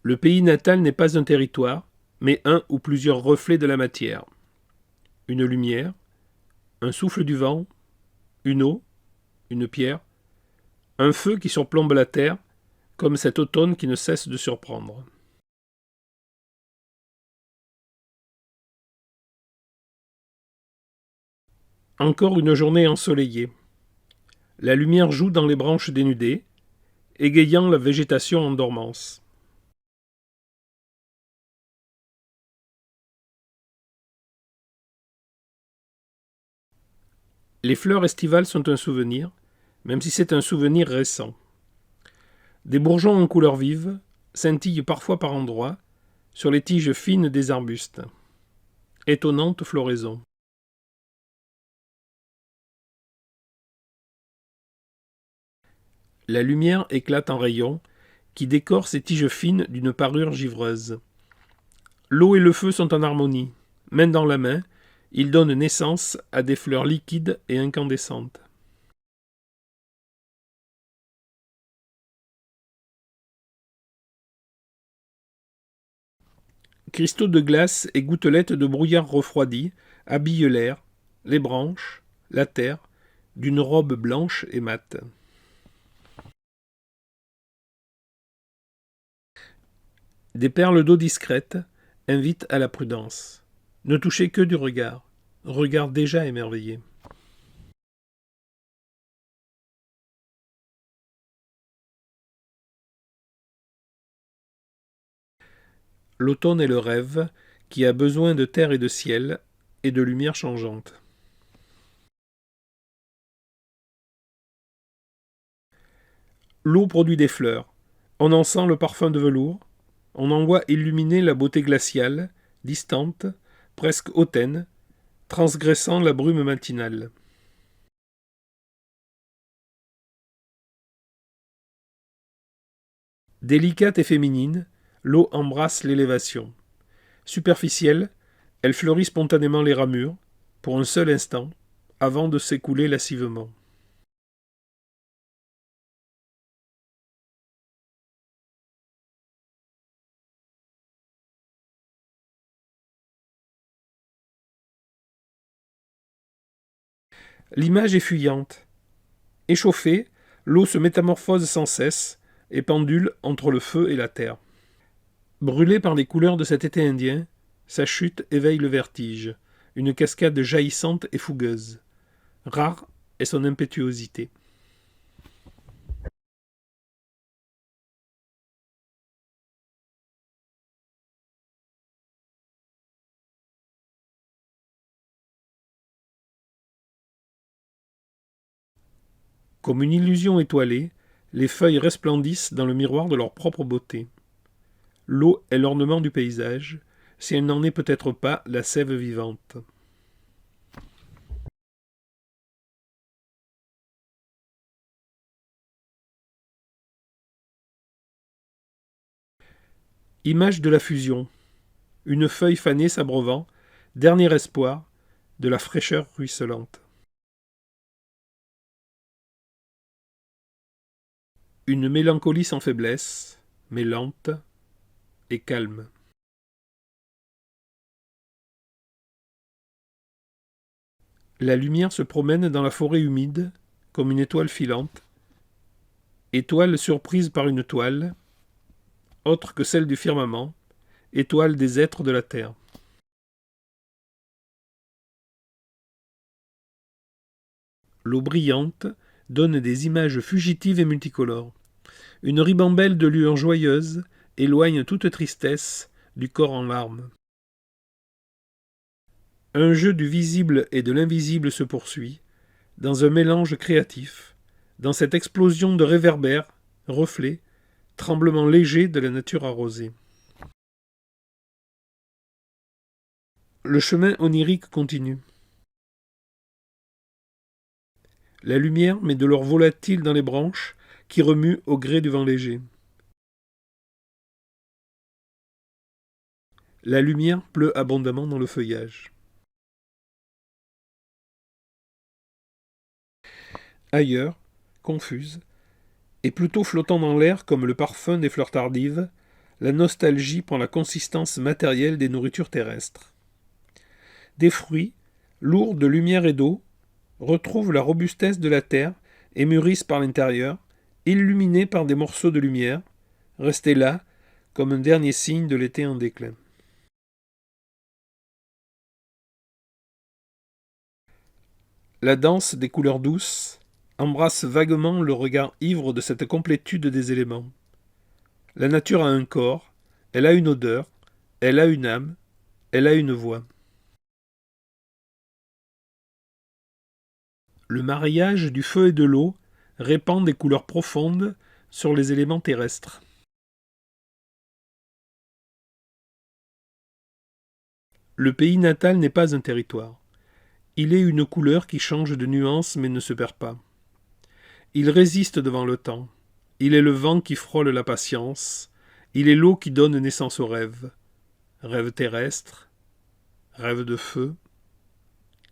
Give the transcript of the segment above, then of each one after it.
Le pays natal n'est pas un territoire, mais un ou plusieurs reflets de la matière. Une lumière, un souffle du vent, une eau, une pierre, un feu qui surplombe la terre, comme cet automne qui ne cesse de surprendre. Encore une journée ensoleillée. La lumière joue dans les branches dénudées, égayant la végétation en dormance. Les fleurs estivales sont un souvenir, même si c'est un souvenir récent. Des bourgeons en couleur vive scintillent parfois par endroits sur les tiges fines des arbustes. Étonnante floraison. La lumière éclate en rayons qui décorent ces tiges fines d'une parure givreuse. L'eau et le feu sont en harmonie. Main dans la main, ils donnent naissance à des fleurs liquides et incandescentes. Cristaux de glace et gouttelettes de brouillard refroidi habillent l'air, les branches, la terre, d'une robe blanche et mate. Des perles d'eau discrètes invitent à la prudence. Ne touchez que du regard déjà émerveillé. L'automne est le rêve qui a besoin de terre et de ciel et de lumière changeante. L'eau produit des fleurs. On en sent le parfum de velours. On en voit illuminer la beauté glaciale, distante, presque hautaine, transgressant la brume matinale. Délicate et féminine, l'eau embrasse l'élévation. Superficielle, elle fleurit spontanément les ramures, pour un seul instant, avant de s'écouler lascivement. L'image est fuyante. Échauffée, l'eau se métamorphose sans cesse et pendule entre le feu et la terre. Brûlée par les couleurs de cet été indien, sa chute éveille le vertige, une cascade jaillissante et fougueuse. Rare est son impétuosité. Comme une illusion étoilée, les feuilles resplendissent dans le miroir de leur propre beauté. L'eau est l'ornement du paysage, si elle n'en est peut-être pas la sève vivante. Image de la fusion. Une feuille fanée s'abreuvant, dernier espoir de la fraîcheur ruisselante. Une mélancolie sans faiblesse, mais lente et calme. La lumière se promène dans la forêt humide, comme une étoile filante. Étoile surprise par une toile, autre que celle du firmament, étoile des êtres de la terre. L'eau brillante donne des images fugitives et multicolores. Une ribambelle de lueurs joyeuses éloigne toute tristesse du corps en larmes. Un jeu du visible et de l'invisible se poursuit, dans un mélange créatif, dans cette explosion de réverbères, reflets, tremblements légers de la nature arrosée. Le chemin onirique continue. La lumière met de l'or volatile dans les branches qui remuent au gré du vent léger. La lumière pleut abondamment dans le feuillage. Ailleurs, confuse, et plutôt flottant dans l'air comme le parfum des fleurs tardives, la nostalgie prend la consistance matérielle des nourritures terrestres. Des fruits, lourds de lumière et d'eau, retrouvent la robustesse de la terre et mûrissent par l'intérieur, illuminés par des morceaux de lumière, restés là comme un dernier signe de l'été en déclin. La danse des couleurs douces embrasse vaguement le regard ivre de cette complétude des éléments. La nature a un corps, elle a une odeur, elle a une âme, elle a une voix. Le mariage du feu et de l'eau répand des couleurs profondes sur les éléments terrestres. Le pays natal n'est pas un territoire. Il est une couleur qui change de nuance mais ne se perd pas. Il résiste devant le temps. Il est le vent qui frôle la patience. Il est l'eau qui donne naissance aux rêves. Rêves terrestres, rêves de feu,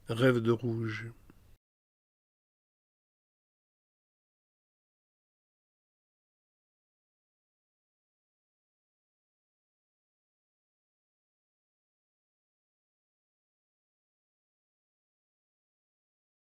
rêves de rouge.